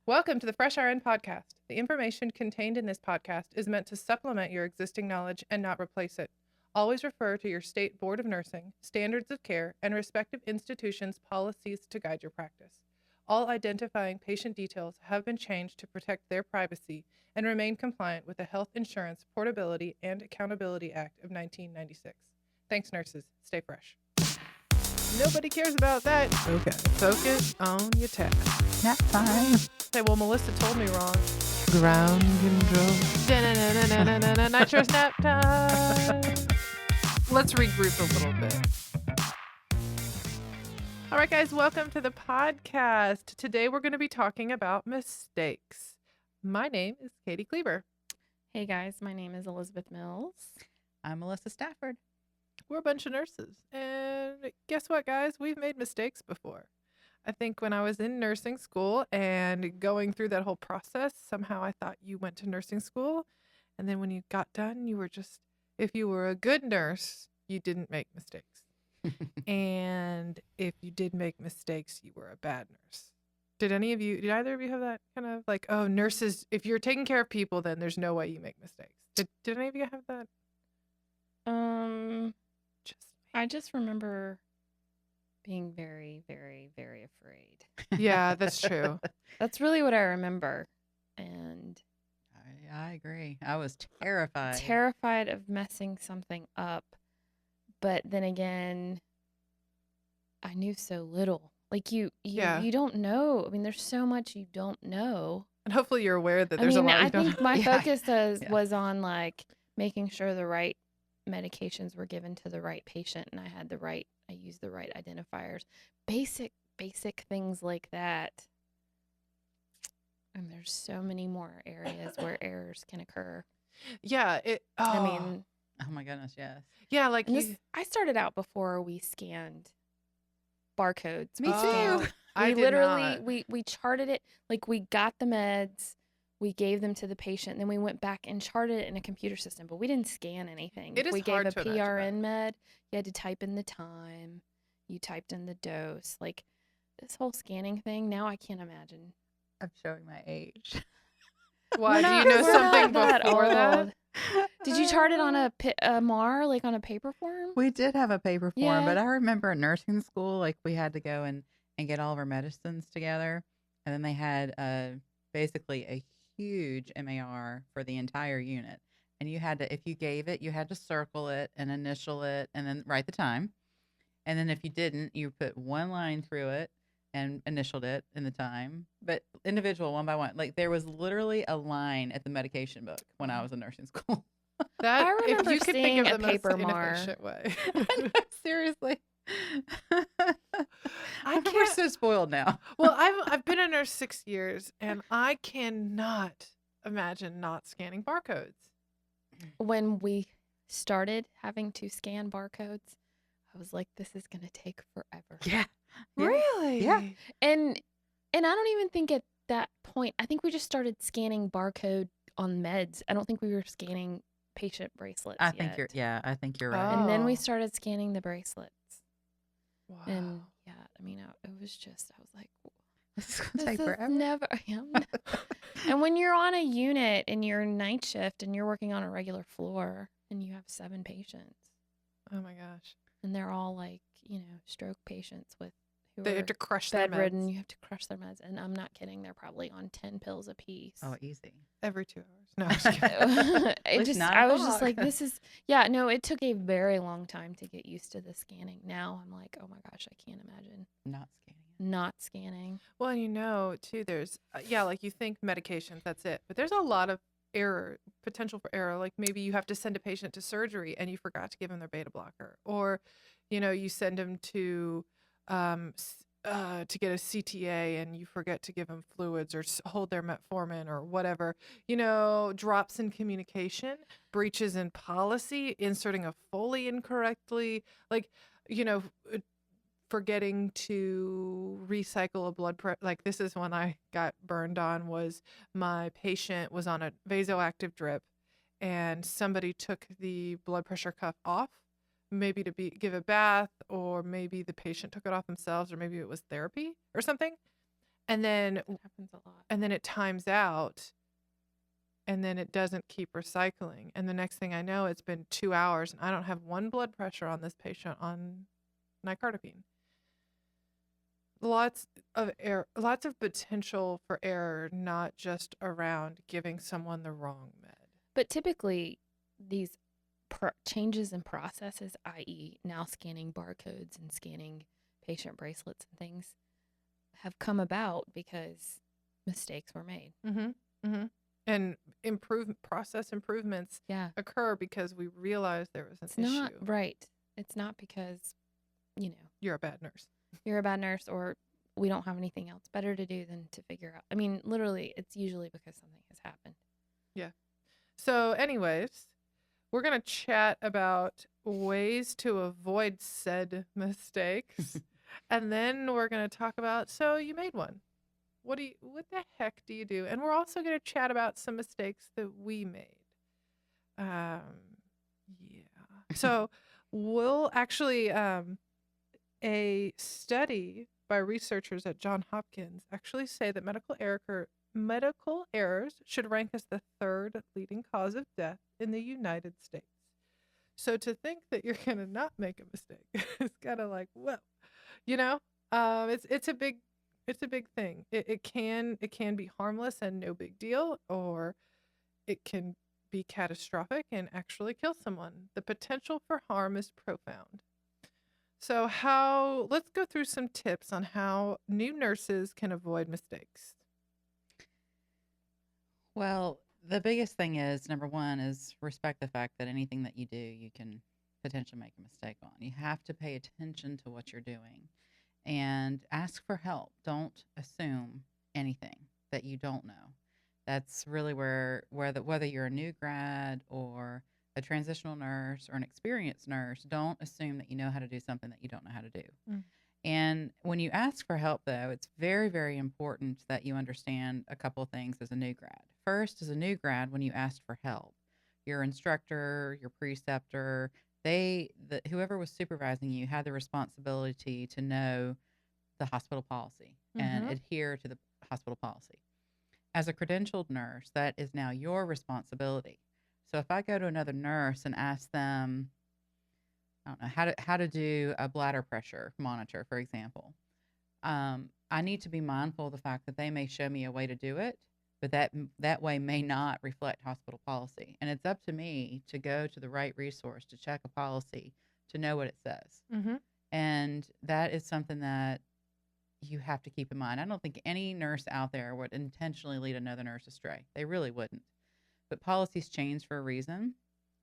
Welcome to the Fresh RN podcast. The information contained in this podcast is meant to supplement your existing knowledge and not replace it. Always refer to your state board of nursing, standards of care, and respective institutions' policies to guide your practice. All identifying patient details have been changed to protect their privacy and remain compliant with the Health Insurance Portability and Accountability Act of 1996. Thanks, nurses. Stay fresh. Nobody cares about that. Okay. Focus on your task. Nap time. Hey, well, Melissa told me wrong. Ground control. Nitro snap time. Let's regroup a little bit. All right, guys, welcome to the podcast. Today we're going to be talking about mistakes. My name is Katie Cleaver. Hey guys, my name is Elizabeth Mills. I'm Melissa Stafford. We're a bunch of nurses. And guess what, guys? We've made mistakes before. I think when I was in nursing school and going through that whole process, somehow I thought you went to nursing school. And then when you got done, you were just, if you were a good nurse, you didn't make mistakes. And if you did make mistakes, you were a bad nurse. Did either of you have that kind of like, oh, nurses, if you're taking care of people, then there's no way you make mistakes. Did any of you have that? I just remember being very, very, very afraid. Yeah, that's true. That's really what I remember. And I agree. I was terrified. Terrified of messing something up. But then again, I knew so little. Like you don't know. I mean, there's so much you don't know. And hopefully you're aware that there's a lot you don't know. I think my focus was on like making sure the right medications were given to the right patient and I used the right identifiers. Basic things like that. And there's so many more areas where errors can occur. Yeah. Oh my goodness, yes. Yeah, like I started out before we scanned barcodes. Me too. We charted it, like we got the meds, we gave them to the patient, and then we went back and charted it in a computer system, but we didn't scan anything. It is we hard gave to a imagine PRN med, you had to type in the time, you typed in the dose. Like this whole scanning thing, now I can't imagine. I'm showing my age. Why? Do you know something before that? Did you chart it on a MAR, like on a paper form? We did have a paper form, Yeah. but I remember in nursing school, like we had to go and get all of our medicines together. And then they had basically a huge MAR for the entire unit. And you had to, if you gave it, you had to circle it and initial it and then write the time. And then if you didn't, you put one line through it and initialed it in the time, but individual one by one. Like there was literally a line at the medication book when I was in nursing school. That I remember if you could think seeing of a the most paper MAR. inefficient way. Seriously. I We're can't. so spoiled now. Well, I've been a nurse 6 years, and I cannot imagine not scanning barcodes. When we started having to scan barcodes, I was like, this is going to take forever. Yeah. Really? Yeah. And I don't even think at that point, I think we just started scanning barcode on meds. I don't think we were scanning patient bracelets I think yet. I think you're right. And then we Oh. started scanning the bracelets. Wow. And yeah, I mean, it was just, I was like, This is going this to take is forever. never. And when you're on a unit and you're night shift and you're working on a regular floor and you have 7 patients Oh my gosh. and they're all like, stroke patients who They are have to crush their bedridden, meds you have to crush their meds. And I'm not kidding. They're probably on 10 pills a piece. Oh, easy. every 2 hours. No, I'm just kidding. least 9 I was just o'clock. like, it took a very long time to get used to the scanning. Now I'm like, oh my gosh, I can't imagine Not scanning. not scanning. Well, too, there's like you think medications, that's it, but there's a lot of potential for error. Like maybe you have to send a patient to surgery and you forgot to give them their beta blocker, or you send them to get a CTA and you forget to give them fluids or hold their metformin or whatever. Drops in communication, breaches in policy, inserting a Foley incorrectly, like forgetting to recycle a blood pressure. Like this is one I got burned on. Was my patient was on a vasoactive drip and somebody took the blood pressure cuff off, maybe to give a bath, or maybe the patient took it off themselves, or maybe it was therapy or something. and then That happens a lot. and then it times out, and then it doesn't keep recycling, and the next thing I know, it's been 2 hours and I don't have one blood pressure on this patient on nicardipine. Lots of error, lots of potential for error, not just around giving someone the wrong med. But typically, these changes in processes, i.e., now scanning barcodes and scanning patient bracelets and things, have come about because mistakes were made. And process improvements Yeah. occur because we realize there was an It's issue. not right. It's not because, You're a bad nurse. you're a bad nurse or we don't have anything else better to do than to figure out. I mean, literally, it's usually because something has happened. Yeah. So, anyways, we're going to chat about ways to avoid said mistakes. And then we're going to talk about, so you made one. What the heck do you do? And we're also going to chat about some mistakes that we made. Yeah. So we'll actually, a study by researchers at Johns Hopkins actually say that medical errors should rank as the third leading cause of death in the United States. So to think that you're going to not make a mistake is kind of like, whoa, it's a big thing. It can be harmless and no big deal, or it can be catastrophic and actually kill someone. The potential for harm is profound. So let's go through some tips on how new nurses can avoid mistakes. Well, the biggest thing is, number one, is respect the fact that anything that you do, you can potentially make a mistake on. You have to pay attention to what you're doing and ask for help. Don't assume anything that you don't know. That's really whether you're a new grad or a transitional nurse or an experienced nurse, don't assume that you know how to do something that you don't know how to do. And when you ask for help, though, it's very, very important that you understand a couple of things as a new grad. First, as a new grad, when you asked for help, your instructor, your preceptor, whoever was supervising you had the responsibility to know the hospital policy and adhere to the hospital policy. As a credentialed nurse, that is now your responsibility. So if I go to another nurse and ask them, I don't know, how to do a bladder pressure monitor, for example, I need to be mindful of the fact that they may show me a way to do it, but that way may not reflect hospital policy. And it's up to me to go to the right resource to check a policy to know what it says. And that is something that you have to keep in mind. I don't think any nurse out there would intentionally lead another nurse astray. They really wouldn't. But policies change for a reason.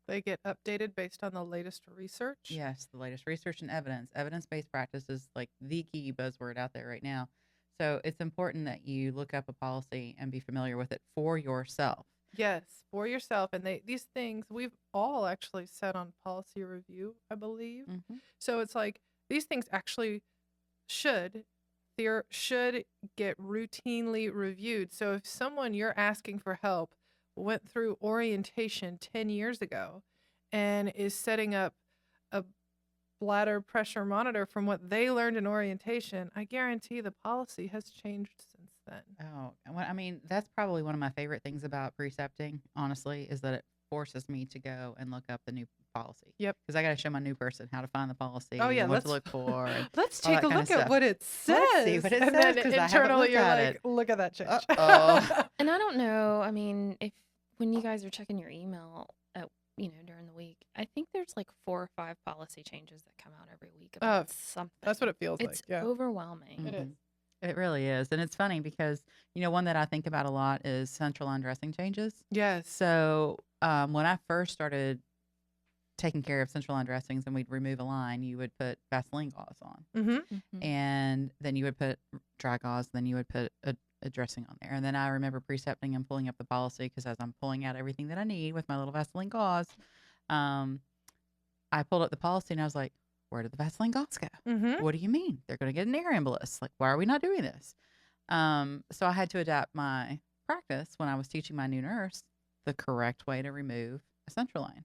They get updated based on the latest research. Yes, the latest research and evidence. Evidence-based practice is like the key buzzword out there right now. So it's important that you look up a policy and be familiar with it for yourself. Yes, for yourself. And these things we've all actually said on policy review, I believe. So it's like these things actually should get routinely reviewed. So if someone you're asking for help went through orientation 10 years ago and is setting up a bladder pressure monitor from what they learned in orientation, I guarantee the policy has changed since then. Oh, well, I mean, that's probably one of my favorite things about precepting, honestly, is that it forces me to go and look up the new policy. Yep. Because I got to show my new person how to find the policy. Oh, yeah, and what to look for. Let's take a look at what it says. Let's see what it and says, then 'cause I haven't internally looked you're at like, it. look at that change. Uh-oh. And I don't know. I mean, when you guys are checking your email during the week, I think there's like 4 or 5 policy changes that come out every week about something. That's what it feels It's like. Yeah. overwhelming. It is. It really is. And it's funny because, one that I think about a lot is central line dressing changes. Yes. So when I first started taking care of central line dressings and we'd remove a line, you would put Vaseline gauze on. And then you would put dry gauze, then you would put a dressing on there. And then I remember precepting and pulling up the policy because as I'm pulling out everything that I need with my little Vaseline gauze, I pulled up the policy and I was like, where did the Vaseline gauze go? What do you mean? They're going to get an air embolus. Like, why are we not doing this? So I had to adapt my practice when I was teaching my new nurse the correct way to remove a central line.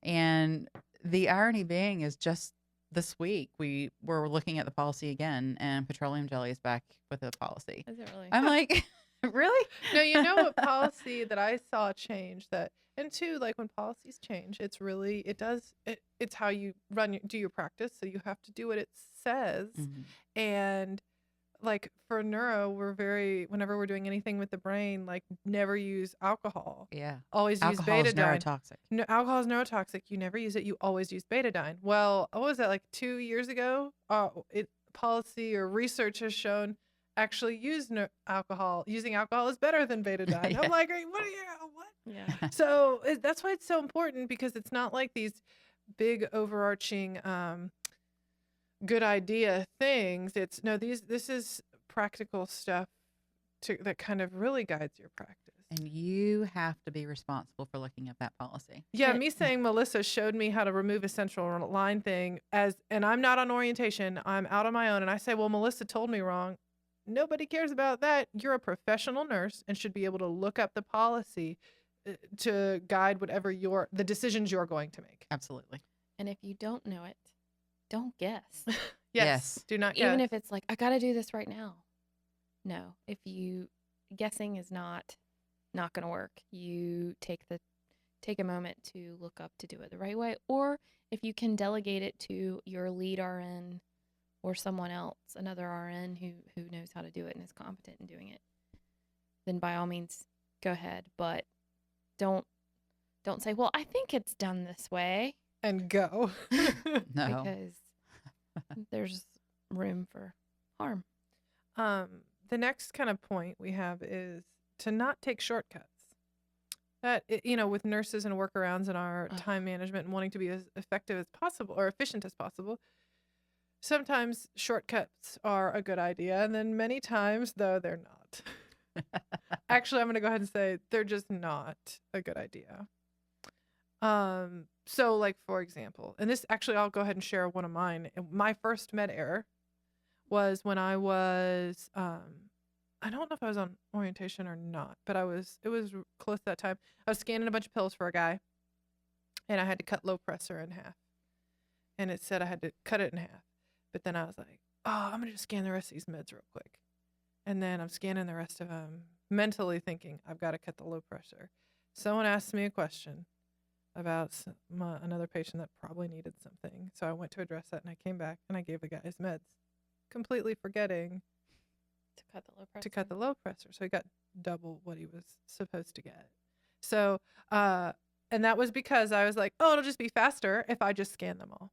And the irony being is just this week we were looking at the policy again, and petroleum jelly is back with the policy. Is it really? I'm like, really? No, you know what policy that I saw change that, and two, like when policies change, it's really, it's how you do your practice. So you have to do what it says. Mhm. And like for neuro, whenever we're doing anything with the brain, like never use alcohol. Yeah. Always use Alcohol is betadine. neurotoxic. No, alcohol is neurotoxic. You never use it. You always use betadine. Well, what was that, like 2 years ago? Policy or research has shown actually using alcohol is better than betadine. Yeah. I'm like, what? Yeah. So that's why it's so important, because it's not like these big overarching good idea things. It's no, this is practical stuff that kind of really guides your practice. And you have to be responsible for looking at that policy. Yeah, Yeah. me saying Melissa showed me how to remove a central line thing and I'm not on orientation, I'm out on my own, and I say, well, Melissa told me wrong. Nobody cares about that. You're a professional nurse and should be able to look up the policy to guide whatever the decisions you're going to make. Absolutely. And if you don't know it, don't guess. Yes. Do not Even guess. if it's like, I got to do this right now. No, guessing is not going to work. You take a moment to look up to do it the right way, or if you can delegate it to your lead RN or someone else, another RN who knows how to do it and is competent in doing it, then by all means go ahead, but don't say, well, I think it's done this way, and go. No. because there's room for harm. The next kind of point we have is to not take shortcuts. That, with nurses and workarounds and our time management and wanting to be as effective as possible or efficient as possible, sometimes shortcuts are a good idea. And then many times, though, they're not. Actually, I'm going to go ahead and say they're just not a good idea. So like, for example, and this actually, I'll go ahead and share one of mine. My first med error was when I was, I don't know if I was on orientation or not, but it was close to that time. I was scanning a bunch of pills for a guy, and I had to cut low pressor in half. And it said I had to cut it in half. But then I was like, oh, I'm going to just scan the rest of these meds real quick. And then I'm scanning the rest of them, mentally thinking, I've got to cut the low pressure. Someone asked me a question about another patient that probably needed something. So I went to address that, and I came back, and I gave the guy his meds, completely forgetting To cut the low pressure. to cut the low pressure. So he got double what he was supposed to get. So, and that was because I was like, oh, it'll just be faster if I just scan them all.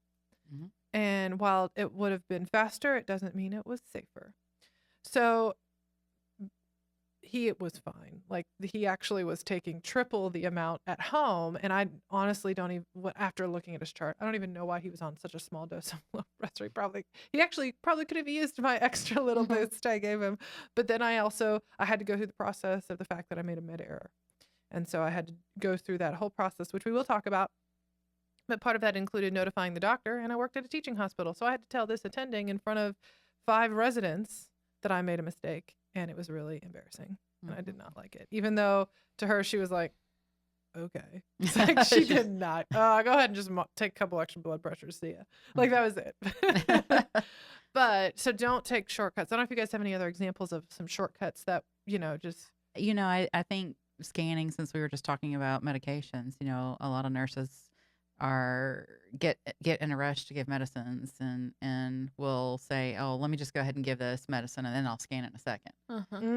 Mhm. And while it would have been faster, it doesn't mean it was safer. So he was fine. Like, he actually was taking triple the amount at home. And I honestly don't even, after looking at his chart, I don't even know why he was on such a small dose of low pressure. He actually probably could have used my extra little boost I gave him. But then I had to go through the process of the fact that I made a mid error. And so I had to go through that whole process, which we will talk about. But part of that included notifying the doctor, and I worked at a teaching hospital. So I had to tell this attending in front of 5 residents that I made a mistake, and it was really embarrassing. And I did not like it. Even though to her, she was like, okay. It's like, she did not. Go ahead and just take a couple extra blood pressures. See ya. Like, that was it. But so don't take shortcuts. I don't know if you guys have any other examples of some shortcuts that, just. I think scanning, since we were just talking about medications, a lot of nurses get in a rush to give medicines and will say, oh, let me just go ahead and give this medicine and then I'll scan it in a second.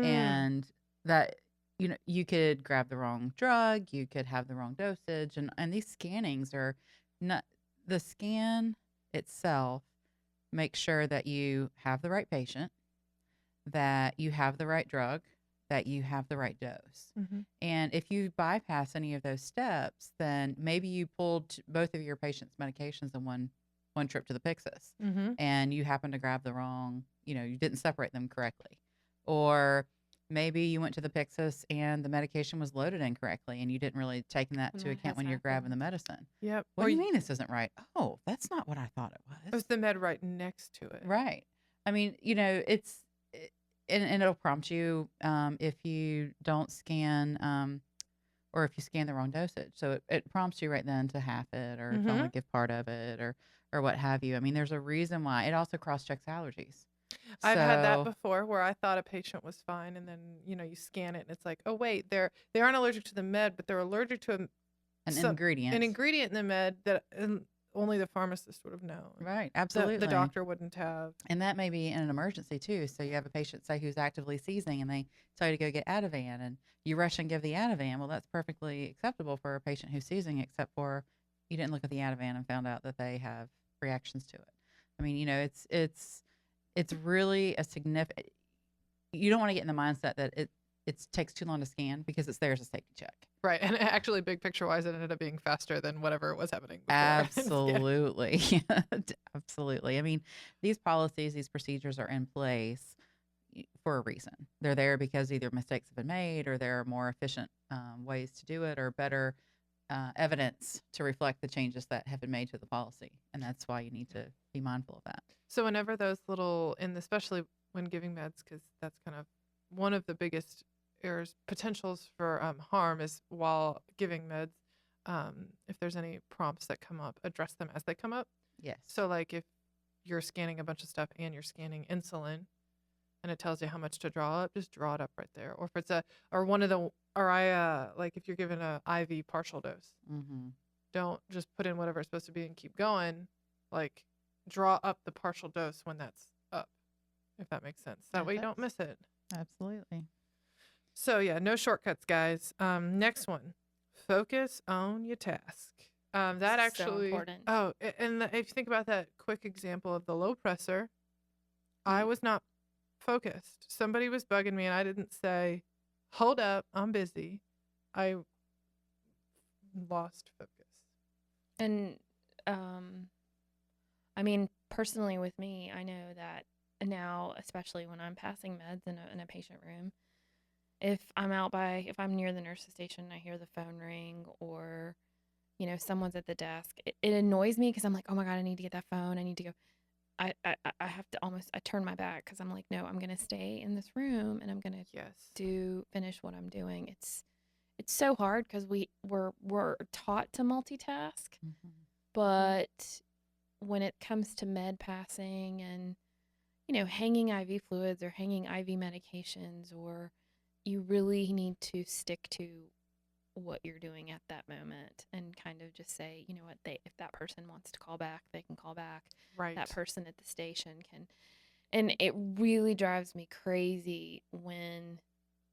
And that, you could grab the wrong drug, you could have the wrong dosage, and these scannings are not, the scan itself makes sure that you have the right patient, that you have the right drug, that you have the right dose. And if you bypass any of those steps, then maybe you pulled both of your patient's medications in one trip to the Pyxis, and you happen to grab the wrong, you didn't separate them correctly. Or maybe you went to the Pyxis and the medication was loaded incorrectly, and you didn't really take that into account when you're grabbing the medicine. Yep. What do you mean this isn't right? Oh, that's not what I thought it was. It was the med right next to it. Right. I mean, and it'll prompt you if you don't scan or if you scan the wrong dosage. So it prompts you right then to half it or to only give part of it or or what have you. I mean, there's a reason why. It also cross-checks allergies. I've had that So before where I thought a patient was fine, and then you scan it and it's like, oh wait, they aren't allergic to the med, but they're allergic to an an ingredient. ingredient in the med that only the pharmacist would have known. Right, The absolutely. doctor wouldn't have. And that may be in an emergency too. So you have a patient, say, who's actively seizing, and they tell you to go get Ativan, and you rush and give the Ativan. Well, that's perfectly acceptable for a patient who's seizing, except for you didn't look at the Ativan and found out that they have reactions to it. I mean, it's really a significant. You don't want to get in the mindset that it takes too long to scan, because it's there as a safety check. Right, and actually, big picture wise, it ended up being faster than whatever was happening before. Absolutely. Absolutely. I mean, these policies, these procedures are in place for a reason. They're there because either mistakes have been made, or there are more efficient ways to do it, or better evidence to reflect the changes that have been made to the policy. And that's why you need to be mindful of that. So whenever those little, and especially when giving meds, because that's kind of one of the biggest errors, potentials for harm is while giving meds. If there's any prompts that come up, address them as they come up. Yes. So like if you're scanning a bunch of stuff and you're scanning insulin, and it tells you how much to draw up, just draw it up right there. Or if it's like if you're given a IV partial dose, don't just put in whatever it's supposed to be and keep going. Like draw up the partial dose when that's up, if that makes sense. That way you don't miss it. Absolutely. So yeah, no shortcuts, guys. Next one, focus on your task. That actually, so important. Oh, and if you think about that quick example of the low presser, I was not focused. Somebody was bugging me, and I didn't say, "Hold up, I'm busy." I lost focus. And I mean, personally with me, I know that now, especially when I'm passing meds in a patient room, if I'm near the nurse's station and I hear the phone ring, or someone's at the desk, it annoys me, because I'm like, oh my God, I need to get that phone. I need to go. I have to I turn my back, because I'm like, no, I'm going to stay in this room and I'm going to finish what I'm doing. It's so hard, because we're taught to multitask, but when it comes to med passing and, hanging IV fluids or hanging IV medications, or you really need to stick to what you're doing at that moment, and kind of just say, you know what, if that person wants to call back, they can call back. Right. That person at the station can. And it really drives me crazy when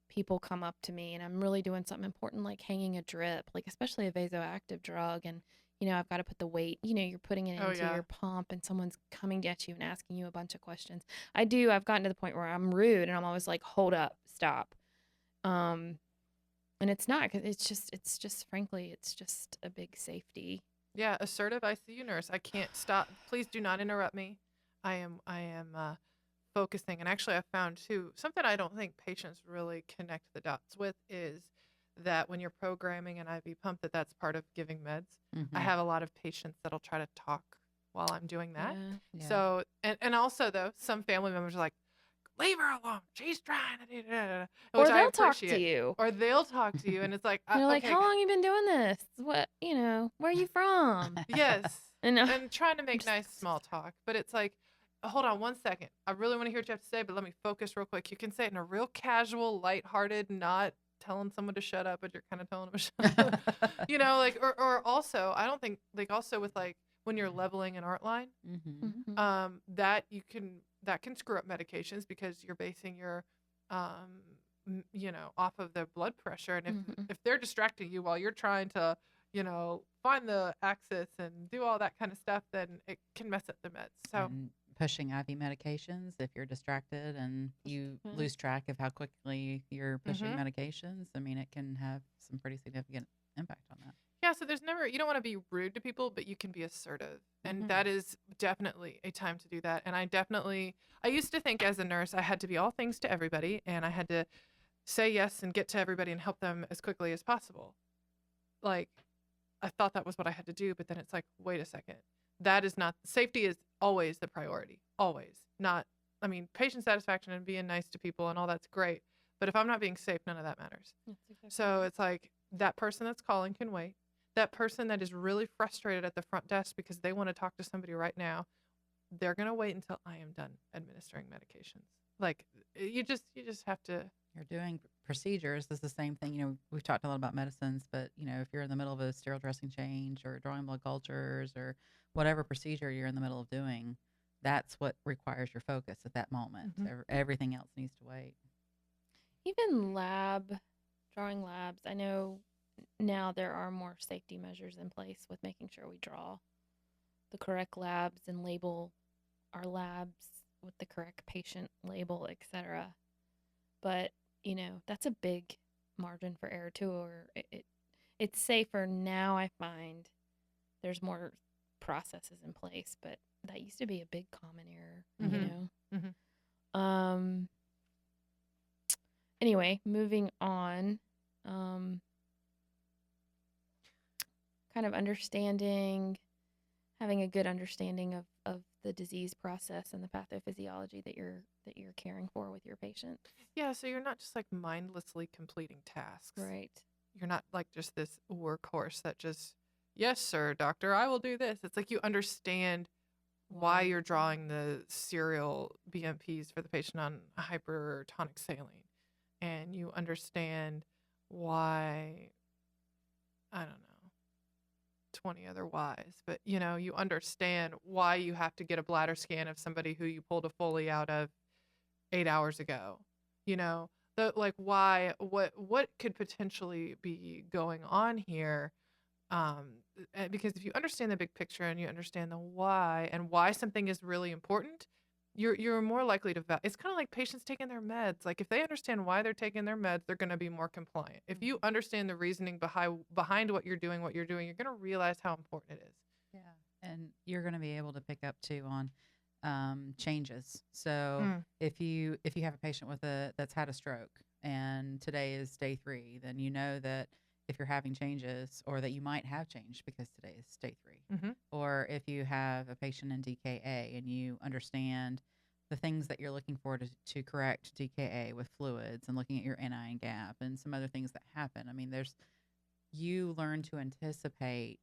people come up to me and I'm really doing something important, like hanging a drip, like especially a vasoactive drug, and I've got to put the weight, you're putting it into your pump, and someone's coming at you and asking you a bunch of questions. I've gotten to the point where I'm rude, and I'm always like, hold up, stop. And it's not, because it's just frankly, it's just a big safety. Yeah, assertive ICU nurse. I can't stop. Please do not interrupt me. I am focusing. And actually, I found too, something I don't think patients really connect the dots with is that when you're programming an IV pump, that's part of giving meds. I have a lot of patients that'll try to talk while I'm doing that. Yeah. So, and also though, some family members are like, leave her alone, she's trying to do that. Or they'll talk to you. Or they'll talk to you, and it's like, you're like, how long you been doing this? What, where are you from? Yes. And trying to make nice small talk. But it's like, hold on one second. I really want to hear what you have to say, but let me focus real quick. You can say it in a real casual, lighthearted, not telling someone to shut up, but you're kind of telling them to shut up. Or also, I don't think, also with when you're leveling an art line, that can screw up medications, because you're basing your, off of the blood pressure. And if they're distracting you while you're trying to, find the axis and do all that kind of stuff, then it can mess up the meds. So and pushing IV medications, if you're distracted and you lose track of how quickly you're pushing medications, I mean, it can have some pretty significant impact on that. Yeah, so you don't want to be rude to people, but you can be assertive. And that is definitely a time to do that. And I used to think as a nurse, I had to be all things to everybody, and I had to say yes and get to everybody and help them as quickly as possible. Like, I thought that was what I had to do, but then it's like, wait a second. That is not, safety is always the priority. Always. Not, patient satisfaction and being nice to people and all that's great. But if I'm not being safe, none of that matters. So it's like, that person that's calling can wait. that person that is really frustrated at the front desk because they want to talk to somebody right now, they're going to wait until I am done administering medications. Like you just have to. You're doing procedures. It's the same thing. We've talked a lot about medicines, but if you're in the middle of a sterile dressing change or drawing blood cultures or whatever procedure you're in the middle of doing, that's what requires your focus at that moment. Everything else needs to wait. Even drawing labs, I know now there are more safety measures in place with making sure we draw the correct labs and label our labs with the correct patient label, etc. But, that's a big margin for error too, or it's safer now. I find there's more processes in place, but that used to be a big common error, Anyway, moving on, kind of having a good understanding of the disease process and the pathophysiology that you're caring for with your patient. Yeah, so you're not just like mindlessly completing tasks. Right. You're not like just this workhorse that just, yes, sir, doctor, I will do this. It's like you understand why you're drawing the serial BMPs for the patient on hypertonic saline. And you understand why, I don't know, 20 other whys, but you understand why you have to get a bladder scan of somebody who you pulled a Foley out of 8 hours ago. Why, what could potentially be going on here. Because if you understand the big picture and you understand the why and why something is really important, you're more likely to it's kind of like patients taking their meds. Like if they understand why they're taking their meds, they're going to be more compliant. If you understand the reasoning behind what you're doing, you're going to realize how important it is. Yeah. And you're going to be able to pick up too on changes. So if you have a patient that's had a stroke and today is day 3, then you know that if you're having changes, or that you might have changed because today is day 3, or if you have a patient in DKA and you understand the things that you're looking for to correct DKA with fluids and looking at your anion gap and some other things that happen. I mean, you learn to anticipate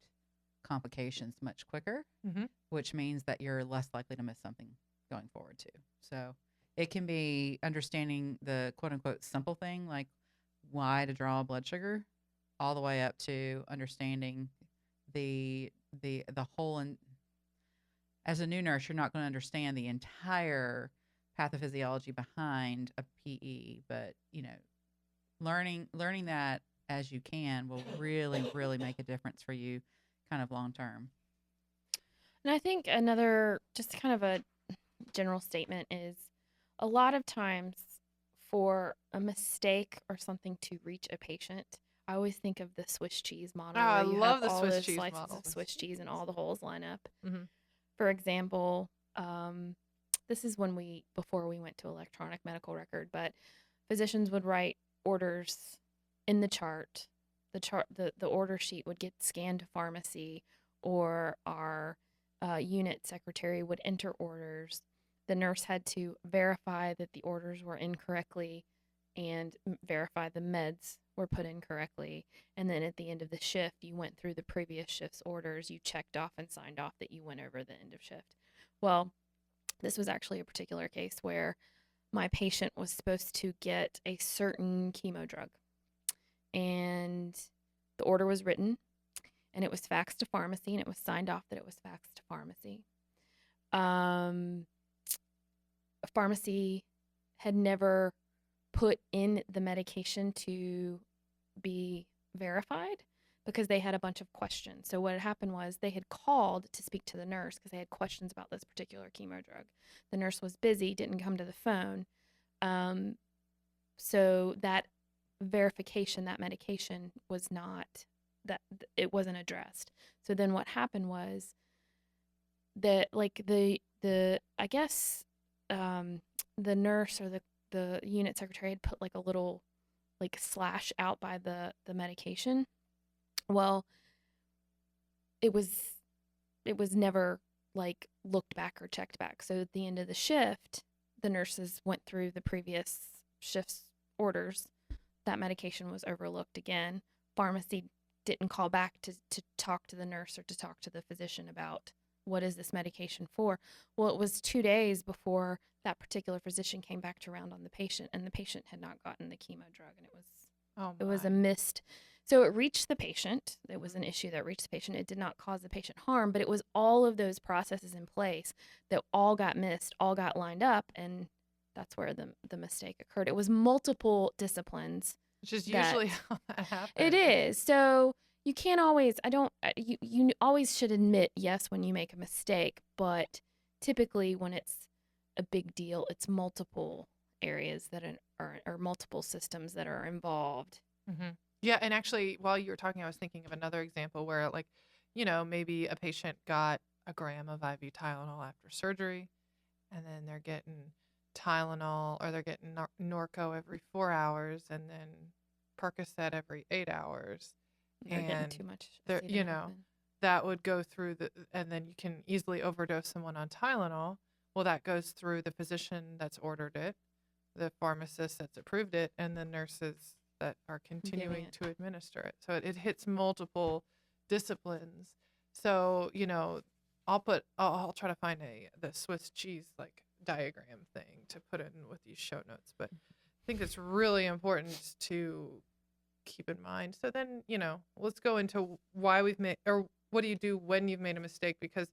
complications much quicker, which means that you're less likely to miss something going forward too. So it can be understanding the quote unquote simple thing, like why to draw blood sugar, all the way up to understanding the whole. And as a new nurse, you're not going to understand the entire pathophysiology behind a PE, but learning that as you can will really, really make a difference for you kind of long term. And I think another just kind of a general statement is a lot of times for a mistake or something to reach a patient, I always think of the Swiss cheese model. I love the Swiss cheese model. Of Swiss cheese and all the holes line up. For example, this is before we went to electronic medical record, but physicians would write orders in the chart. The order sheet would get scanned to pharmacy, or our unit secretary would enter orders. The nurse had to verify that the orders were incorrectly and verify the meds were put in correctly. And then at the end of the shift, you went through the previous shift's orders, you checked off and signed off that you went over the end of shift. Well, this was actually a particular case where my patient was supposed to get a certain chemo drug. And the order was written, and it was faxed to pharmacy, and it was signed off that it was faxed to pharmacy. Pharmacy had never put in the medication to be verified because they had a bunch of questions. So what had happened was they had called to speak to the nurse because they had questions about this particular chemo drug. The nurse was busy, didn't come to the phone. So that verification, that medication was not, that it wasn't addressed. So then what happened was that I guess the nurse or the unit secretary had put like a little like slash out by the medication. Well, it was never like looked back or checked back. So at the end of the shift, the nurses went through the previous shift's orders. That medication was overlooked again. Pharmacy didn't call back to talk to the nurse or to talk to the physician about what is this medication for. Well, it was 2 days before that particular physician came back to round on the patient, and the patient had not gotten the chemo drug, and it was a missed. So it reached the patient. It was an issue that reached the patient. It did not cause the patient harm, but it was all of those processes in place that all got missed, all got lined up, and that's where the mistake occurred. It was multiple disciplines. Which is usually how that happens. It is. So you can't always, you always should admit, yes, when you make a mistake, but typically when it's a big deal, it's multiple areas that are or multiple systems that are involved. Mm-hmm. Yeah, and actually, while you were talking, I was thinking of another example where, like, maybe a patient got a gram of IV Tylenol after surgery, and then they're getting Tylenol, or they're getting Norco every 4 hours, and then Percocet every 8 hours. They're getting too much. That would go through and then you can easily overdose someone on Tylenol. Well, that goes through the physician that's ordered it, the pharmacist that's approved it, and the nurses that are continuing to administer it. So it hits multiple disciplines. So, I'll try to find the Swiss cheese diagram thing to put in with these show notes, but I think it's really important to keep in mind. So then, let's go into why we've made, or what do you do when you've made a mistake? Because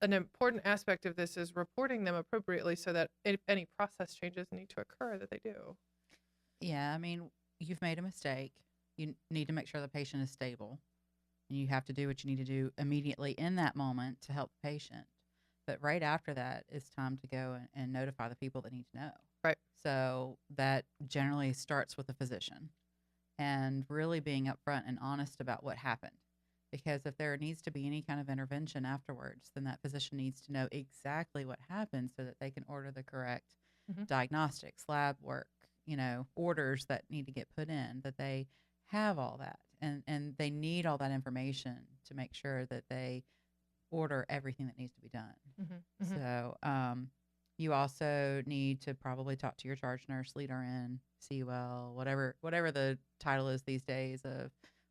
an important aspect of this is reporting them appropriately so that if any process changes need to occur, that they do. Yeah, I mean, you've made a mistake. You need to make sure the patient is stable, and you have to do what you need to do immediately in that moment to help the patient. But right after that, it's time to go and notify the people that need to know. Right. So that generally starts with the physician and really being upfront and honest about what happened. Because if there needs to be any kind of intervention afterwards, then that physician needs to know exactly what happened so that they can order the correct diagnostics, lab work, orders that need to get put in, that they have all that. And they need all that information to make sure that they order everything that needs to be done. Mm-hmm. So you also need to probably talk to your charge nurse, lead RN, CUL, whatever the title is these days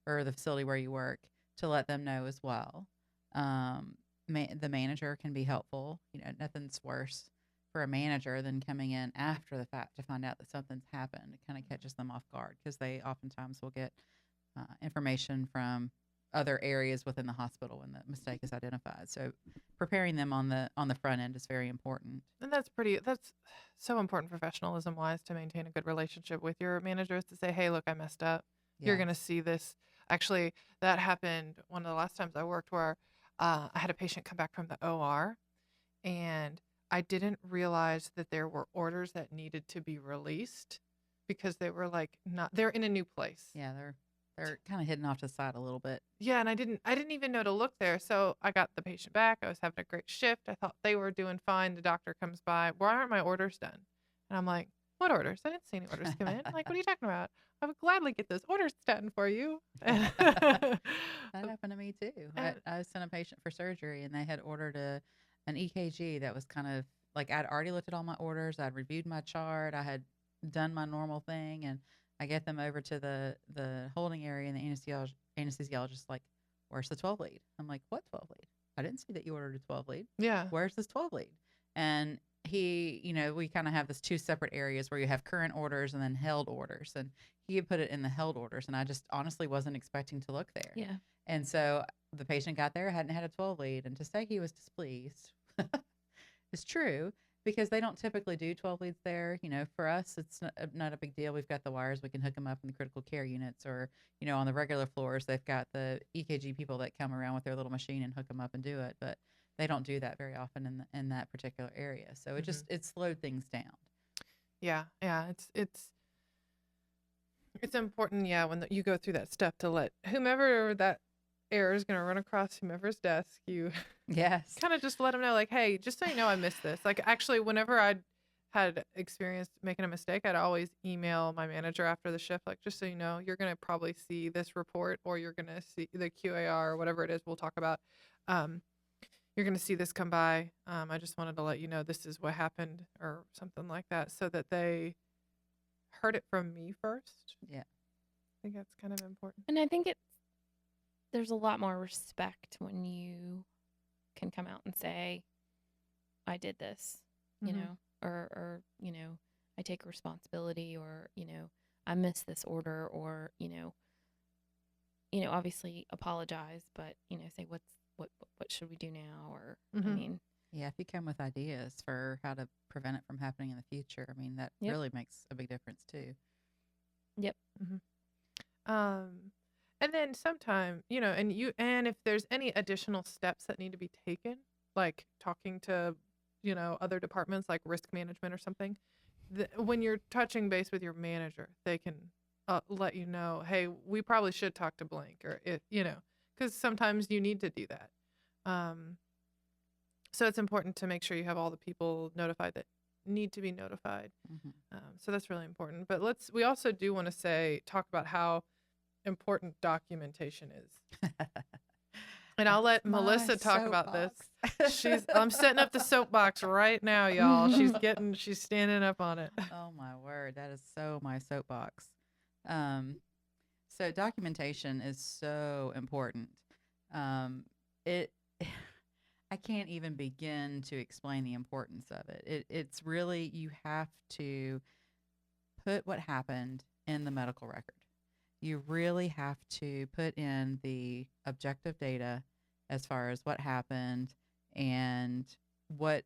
or the facility where you work, to let them know as well. The manager can be helpful. Nothing's worse for a manager than coming in after the fact to find out that something's happened. It kind of catches them off guard because they oftentimes will get information from other areas within the hospital when the mistake is identified. So preparing them on the front end is very important. And that's so important professionalism wise to maintain a good relationship with your managers, to say, hey, look, I messed up. Yeah. You're going to see this. Actually, that happened one of the last times I worked where I had a patient come back from the OR, and I didn't realize that there were orders that needed to be released because they were they're in a new place. Yeah, they're kind of hidden off to the side a little bit. Yeah, and I didn't even know to look there. So I got the patient back. I was having a great shift. I thought they were doing fine. The doctor comes by. Why aren't my orders done? And I'm like, what orders? I didn't see any orders come in. I'm like, what are you talking about? I would gladly get those orders done for you. That happened to me too. I sent a patient for surgery, and they had ordered an EKG that was kind of I'd already looked at all my orders. I'd reviewed my chart. I had done my normal thing, and I get them over to the holding area, and the anesthesiologist like, where's the 12 lead? I'm like, what 12 lead? I didn't see that you ordered a 12 lead. Yeah. Where's this 12 lead? And he, we kind of have this two separate areas where you have current orders and then held orders. And he had put it in the held orders, and I just honestly wasn't expecting to look there. Yeah. And so the patient got there, hadn't had a 12 lead, and to say he was displeased is true. Because they don't typically do 12 leads there. For us, it's not a big deal. We've got the wires. We can hook them up in the critical care units, or, on the regular floors, they've got the EKG people that come around with their little machine and hook them up and do it. But they don't do that very often in that particular area. So it slowed things down. Yeah. Yeah. It's important. Yeah. When you go through that step, to let whomever that error is going to run across whomever's desk, you yes kind of just let them know, hey, just so you know, I missed this. Actually, whenever I had experienced making a mistake, I'd always email my manager after the shift, just so you know, you're going to probably see this report, or you're going to see the QAR or whatever it is we'll talk about. You're going to see this come by. I just wanted to let you know this is what happened, or something like that, so that they heard it from me first. Yeah. think that's kind of important. And I think there's a lot more respect when you can come out and say, I did this, you Mhm. know, or, I take responsibility, or, I missed this order, or, obviously apologize, but, say what should we do now? Or, I Mhm. mean, Yeah, if you come with ideas for how to prevent it from happening in the future, I mean, that Yep. really makes a big difference too. yep. Um, and then sometime, and if there's any additional steps that need to be taken, like talking to, other departments like risk management or something, when you're touching base with your manager, they can let you know, hey, we probably should talk to blank, or because sometimes you need to do that. Um, so it's important to make sure you have all the people notified that need to be notified. Mhm. So that's really important. But we also do want to talk about how important documentation is. And I'll let That's my Melissa talk about this. soapbox. I'm setting up the soapbox right now, y'all. She's standing up on it. Oh my word, that is so my soapbox. Um, so documentation is so important. It I can't even begin to explain the importance of it. It's really, you have to put what happened in the medical record. You really have to put in the objective data as far as what happened and what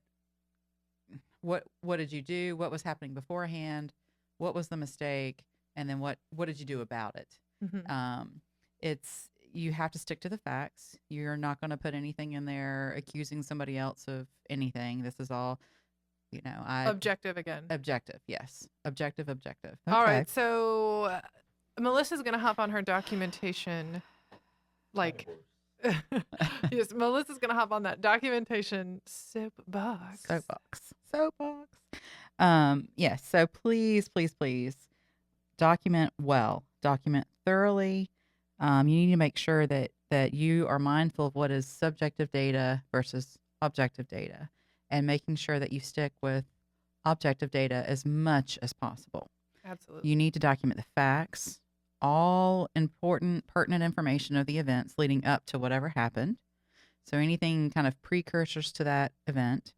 what did you do, what was happening beforehand, what was the mistake, and then what did you do about it. Mhm. It's, you have to stick to the facts. You're not going to put anything in there accusing somebody else of anything. This is all, Objective again. objective. Yes, objective. Okay. All right, so Melissa's gonna hop on her documentation, like. Yes, Melissa's gonna hop on that documentation soapbox. Soapbox. Yes. So please, document well. Document thoroughly. You need to make sure that you are mindful of what is subjective data versus objective data, and making sure that you stick with objective data as much as possible. Absolutely. You need to document the facts, all important, pertinent information of the events leading up to whatever happened. So anything kind of precursors to that event.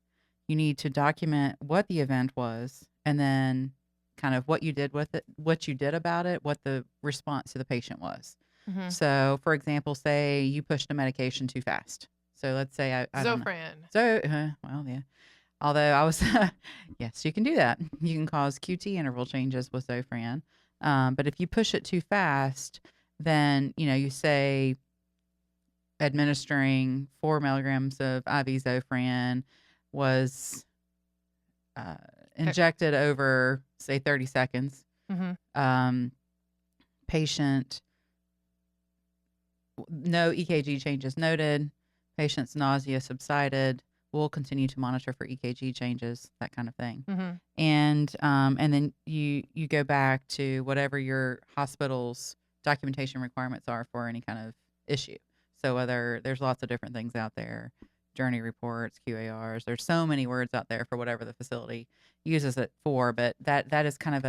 You need to document what the event was, and then kind of what you did with it, what you did about it, what the response to the patient was. Mhm. So, for example, say you pushed a medication too fast. So let's say I don't know. Zofran. So, well, yeah. Although I was, yes, you can do that. You can cause QT interval changes with Zofran. But if you push it too fast, then, you say administering 4 milligrams of IV Zofran was injected over, say, 30 seconds. Mhm. Patient, no EKG changes noted. Patient's nausea subsided. We'll continue to monitor for EKG changes, that kind of thing. Mhm. And then you go back to whatever your hospital's documentation requirements are for any kind of issue. So whether there's lots of different things out there, journey reports, QARs, there's so many words out there for whatever the facility uses it for, but that is kind of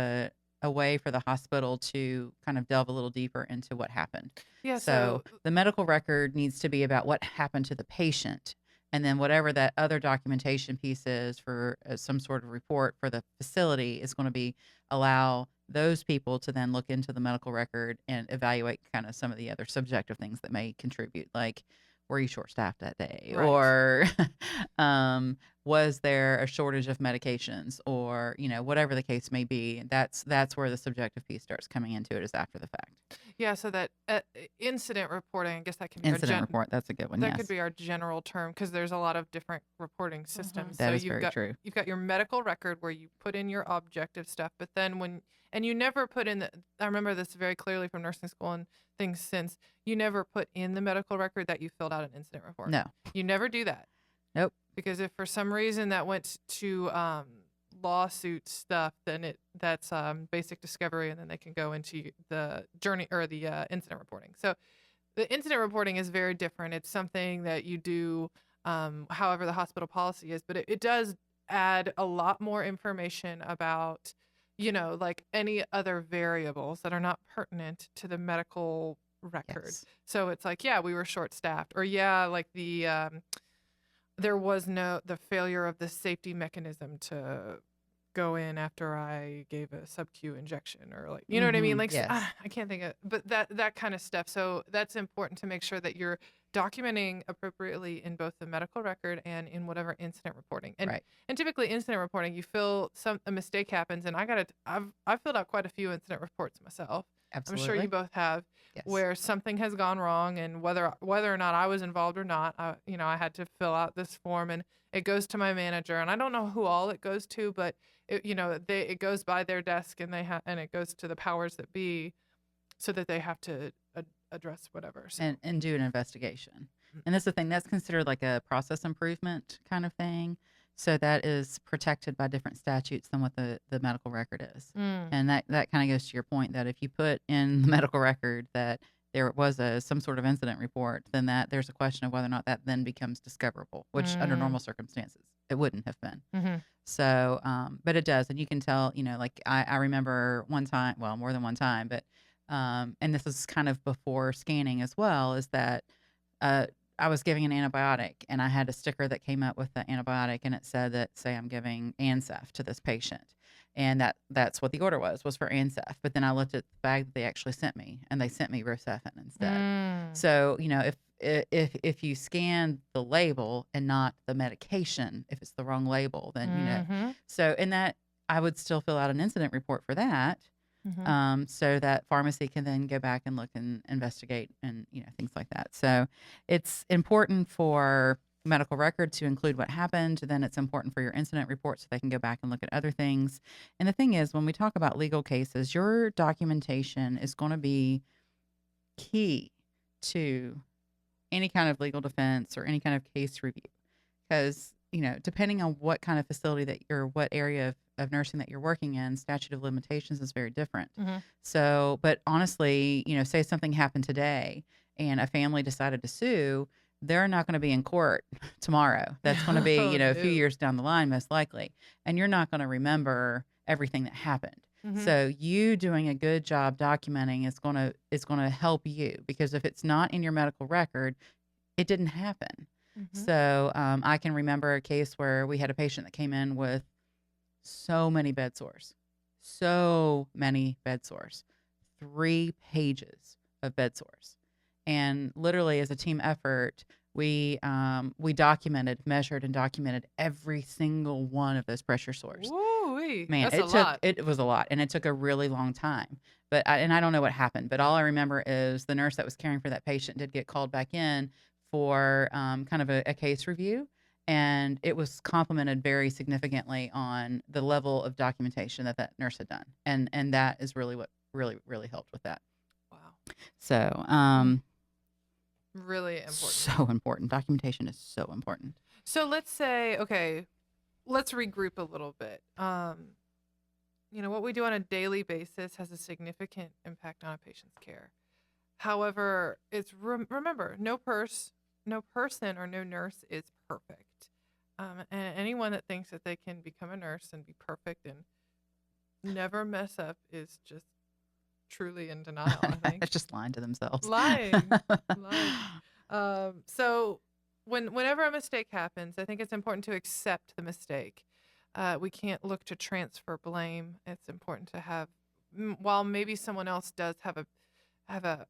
a way for the hospital to kind of delve a little deeper into what happened. Yeah. So the medical record needs to be about what happened to the patient. And then whatever that other documentation piece is for some sort of report for the facility is going to be allow those people to then look into the medical record and evaluate kind of some of the other subjective things that may contribute, like were you short-staffed that day, Right. or was there a shortage of medications, or whatever the case may be. That's where the subjective piece starts coming into it, is after the fact. Yeah. So that incident reporting, I guess that can be Incident report. That's a good one. That Yes. could be our general term, because there's a lot of different reporting systems. That So is very true. You've got your medical record where you put in your objective stuff, but then you never put in I remember this very clearly from nursing school and things since, you never put in the medical record that you filled out an incident report. No. You never do that. Nope. Because if for some reason that went to lawsuit stuff, then that's basic discovery, and then they can go into the journey or the incident reporting. So the incident reporting is very different. It's something that you do however the hospital policy is, but it does add a lot more information about, like any other variables that are not pertinent to the medical record. Yes. So it's like, yeah, we were short staffed, or yeah, like there was the failure of the safety mechanism to go in after I gave a sub-Q injection, or like, you know what I mean? Like, Yes. I can't think of, but that kind of stuff. So that's important to make sure that you're documenting appropriately in both the medical record and in whatever incident reporting. And Right. and typically incident reporting, you feel a mistake happens, and I've filled out quite a few incident reports myself. Absolutely. I'm sure you both have, Yes. where something has gone wrong, and whether or not I was involved or not, I had to fill out this form, and it goes to my manager, and I don't know who all it goes to, but it goes by their desk, and and it goes to the powers that be, so that they have to address whatever. So. And do an investigation. And that's the thing, that's considered like a process improvement kind of thing. So that is protected by different statutes than what the medical record is. And that kind of goes to your point that if you put in the medical record that there was some sort of incident report, then that there's a question of whether or not that then becomes discoverable, which under normal circumstances it wouldn't have been. Mm-hmm. So, but it does, and you can tell. Like I remember one time, well, more than one time, but and this is kind of before scanning as well, is that I was giving an antibiotic, and I had a sticker that came up with the antibiotic, and it said that, say, I'm giving Ancef to this patient, and that's what the order was for Ancef. But then I looked at the bag that they actually sent me, and they sent me Rocephin instead. So if you scan the label and not the medication, if it's the wrong label, then So in that, I would still fill out an incident report for that. So that pharmacy can then go back and look and investigate and things like that. So it's important for medical record to include what happened. Then it's important for your incident report so they can go back and look at other things. And the thing is, when we talk about legal cases, your documentation is going to be key to any kind of legal defense or any kind of case review, because depending on what kind of facility what area of nursing that you're working in, statute of limitations is very different. So, but honestly, say something happened today and a family decided to sue, they're not going to be in court tomorrow. That's going to be, a few years down the line, most likely. And you're not going to remember everything that happened. So you doing a good job documenting is going to help you, because if it's not in your medical record, it didn't happen. So I can remember a case where we had a patient that came in with so many bed sores, 3 pages of bed sores. And literally as a team effort, we measured and documented every single one of those pressure sores. Woo-wee. Man, it was a lot, and it took a really long time. But I don't know what happened, but all I remember is the nurse that was caring for that patient did get called back in for kind of a case review, and it was complimented very significantly on the level of documentation that nurse had done, and that is really what really helped with that. Wow. So really important. So important. Documentation is so important. So let's say, okay, let's regroup a little bit. What we do on a daily basis has a significant impact on a patient's care. However, it's remember, no person or no nurse is perfect. And anyone that thinks that they can become a nurse and be perfect and never mess up is just truly in denial, I think. It's just lying to themselves. Lying. So whenever a mistake happens, I think it's important to accept the mistake. We can't look to transfer blame. It's important to have, while maybe someone else does have a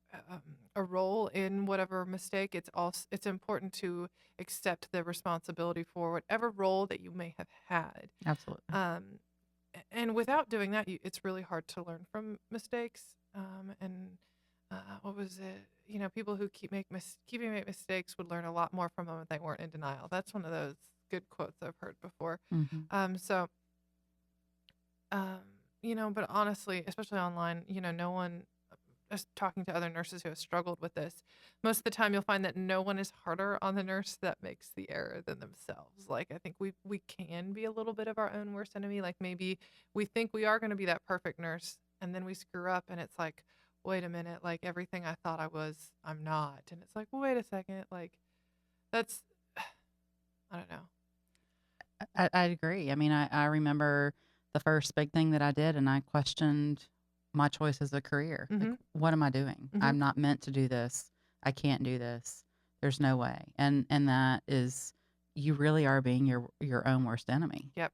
role in whatever mistake, it's important to accept the responsibility for whatever role that you may have had. Absolutely. And without doing that, it's really hard to learn from mistakes. What was it? People who keeping make mistakes would learn a lot more from them if they weren't in denial. That's one of those good quotes I've heard before. But honestly, especially online, no one, just talking to other nurses who have struggled with this, most of the time you'll find that no one is harder on the nurse that makes the error than themselves. Like, I think we can be a little bit of our own worst enemy. Like, maybe we think we are going to be that perfect nurse, and then we screw up, and it's like, wait a minute, like, everything I thought I was, I'm not. And it's like, well, wait a second, like, that's, I don't know. I agree. I mean, I remember the first big thing that I did, and I questioned my choice as a career. Like, Mhm. what am I doing? Mhm. I'm not meant to do this. I can't do this. There's no way. And that is, you really are being your own worst enemy. Yep.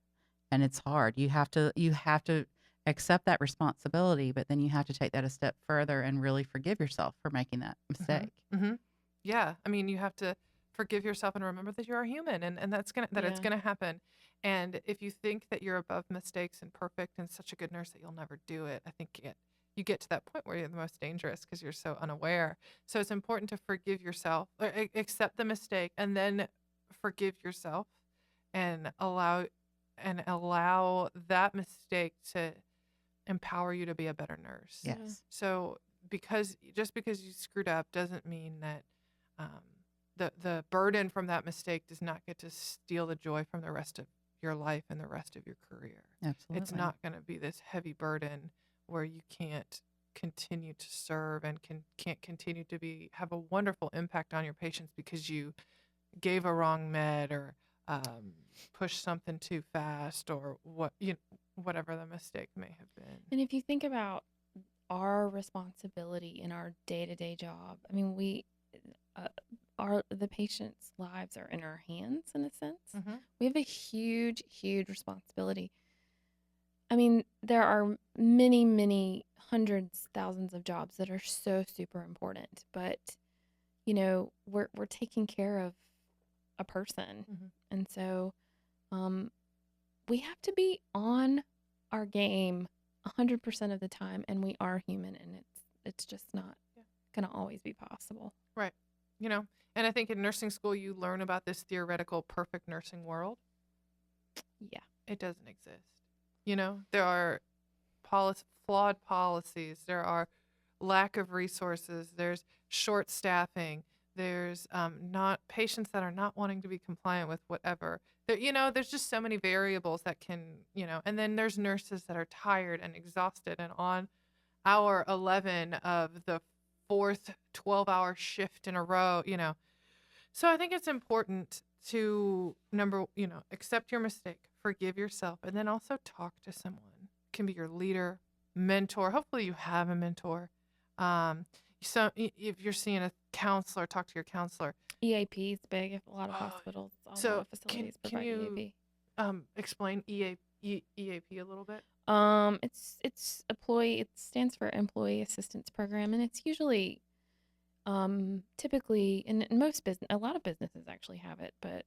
And it's hard. You have to accept that responsibility, but then you have to take that a step further and really forgive yourself for making that mistake. Mhm. Yeah. I mean, you have to forgive yourself and remember that you are human, and it's Yeah. gonna happen. And if you think that you're above mistakes and perfect and such a good nurse that you'll never do it, I think you get to that point where you're the most dangerous because you're so unaware. So it's important to forgive yourself, or accept the mistake, and then forgive yourself, and allow that mistake to empower you to be a better nurse. Yeah. Yes. So just because you screwed up doesn't mean that um, the burden from that mistake does not get to steal the joy from the rest of your life and the rest of your career. Absolutely. It's not going to be this heavy burden where you can't continue to serve and can't continue to have a wonderful impact on your patients because you gave a wrong med or pushed something too fast or whatever the mistake may have been. And if you think about our responsibility in our day-to-day job, I mean, the patient's lives are in our hands in a sense. Mhm. We have a huge, huge responsibility. I mean, there are many, many hundreds, thousands of jobs that are so super important, but we're taking care of a person, Mhm. and so we have to be on our game 100% of the time, and we are human, and it's just not Yeah. gonna always be possible. Right. And I think in nursing school you learn about this theoretical perfect nursing world. Yeah. It doesn't exist. There are flawed policies. There are lack of resources. There's short staffing. There's not patients that are not wanting to be compliant with whatever. There's just so many variables that and then there's nurses that are tired and exhausted and on hour 11 of the fourth 12-hour shift in a row. So I think it's important to accept your mistake, forgive yourself, and then also talk to someone. It can be your leader, mentor. Hopefully you have a mentor. So if you're seeing a counselor, talk to your counselor. EAP is big. If a lot of Oh, hospitals, a lot So of facilities can provide you EAP. explain EAP a little bit? It's employee. It stands for Employee Assistance Program, and it's usually typically in most business, a lot of businesses actually have it, but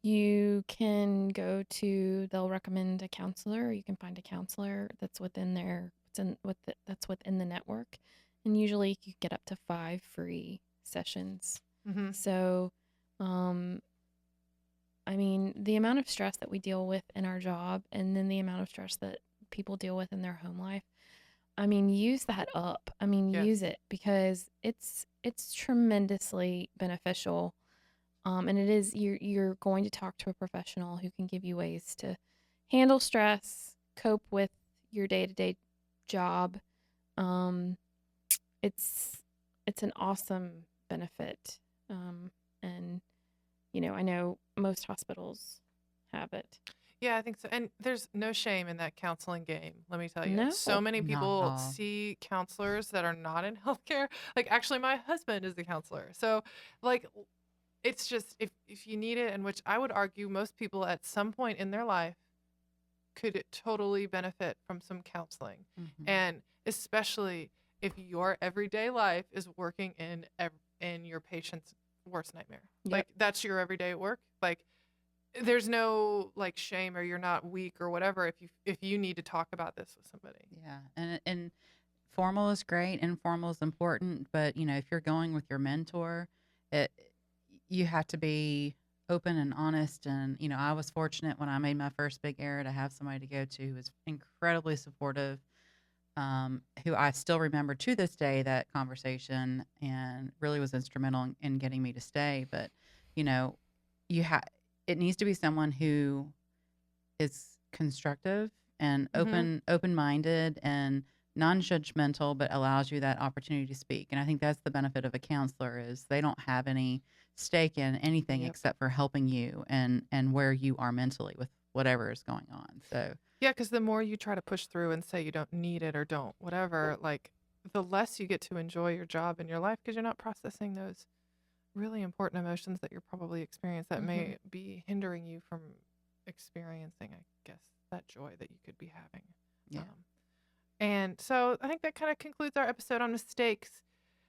you can they'll recommend a counselor, or you can find a counselor that's within that's within the network, and usually you get up to 5 free sessions. Mm-hmm. So, I mean, the amount of stress that we deal with in our job, and then the amount of stress that people deal with in their home life, I mean, use that up. I mean, Yes. use it, because it's tremendously beneficial. And it is, you're going to talk to a professional who can give you ways to handle stress, cope with your day-to-day job. It's an awesome benefit. And I know most hospitals have it. Yeah, I think so. And there's no shame in that counseling game, let me tell you. No. So many Not at people all. see counselors that are not in healthcare. Like, actually, my husband is the counselor. So, like, it's just if you need it, and which I would argue most people at some point in their life could totally benefit from some counseling. Mhm. And especially if your everyday life is working in your patient's worst nightmare. Yep. Like, that's your everyday work. Like, there's no like shame, or you're not weak or whatever if you need to talk about this with somebody. Yeah, and formal is great, informal is important, but if you're going with your mentor, it you have to be open and honest. And I was fortunate when I made my first big error to have somebody to go to who was incredibly supportive, who I still remember to this day that conversation, and really was instrumental in getting me to stay. But you have it needs to be someone who is constructive and Mhm. open-minded and non-judgmental, but allows you that opportunity to speak. And I think that's the benefit of a counselor, is they don't have any stake in anything Yep. except for helping you and where you are mentally with whatever is going on. So Yeah, because the more you try to push through and say you don't need it or don't whatever, like the less you get to enjoy your job and your life because you're not processing those really important emotions that you're probably experiencing that may be hindering you from experiencing, I guess, that joy that you could be having. Yeah. And so I think that kind of concludes our episode on mistakes.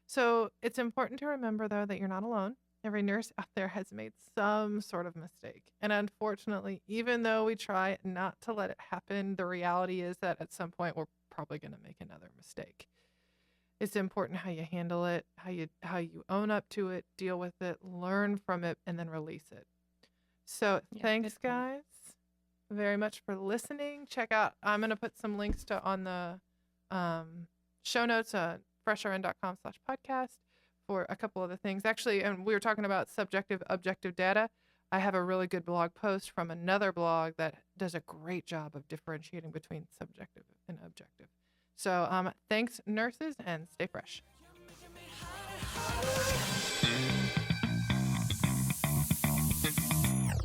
So it's important to remember, though, that you're not alone. Every nurse out there has made some sort of mistake. And unfortunately, even though we try not to let it happen, the reality is that at some point we're probably going to make another mistake. It's important how you handle it, how you own up to it, deal with it, learn from it, and then release it. So thanks, guys, very much for listening. Check out, I'm going to put some links on the show notes on freshrn.com/podcast for a couple of the things. Actually, and we were talking about subjective, objective data. I have a really good blog post from another blog that does a great job of differentiating between subjective and objective. So thanks, nurses, and stay fresh.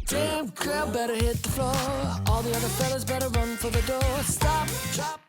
Damn girl better hit the floor. All the other fellas better run for the door. Stop, drop.